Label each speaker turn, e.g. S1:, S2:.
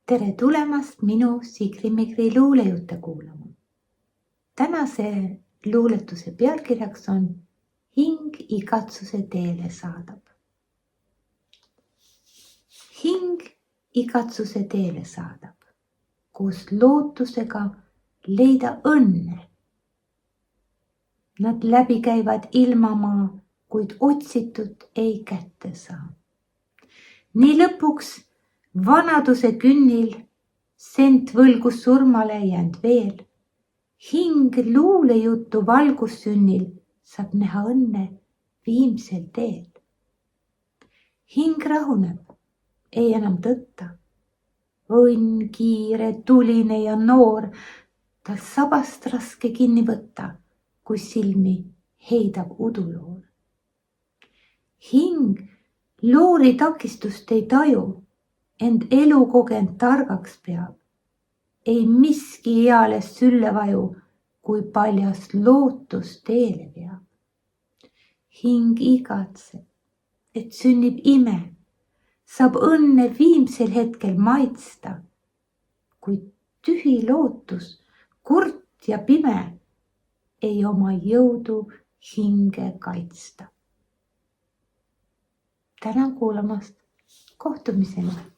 S1: tere tulemast minu Sigri-Migri luulejutte kuulama. Tänase luuletuse pealkirjaks on Hing igatsuse teele saadab. Hing igatsuse teele saadab, koos lootusega leida õnne. Nad läbi käivad ilmamaa, kuid otsitud ei kätte saa. Nii lõpuks vanaduse künnil sent võlgus surmale jäänud veel. Hing luulejutu valgussünnil saab näha õnne viimsel teel. Hing rahuneb, ei enam tõtta. Õnn kiire, tuline ja noor, tal sabast raske kinni võtta, kui silmi heidab uduloor. Hing loori takistust ei taju, ent elu kogenud targaks peab. Ei miski eales sülle vaju, kui paljas lootus teele veab. Hing igatseb, et sünnib ime, saab õnne viimsel hetkel maitsta, kuid tühi lootus, kurt ja pime, ei oma jõudu hinge kaitsta. Tänan kuulamast, kohtumiseni!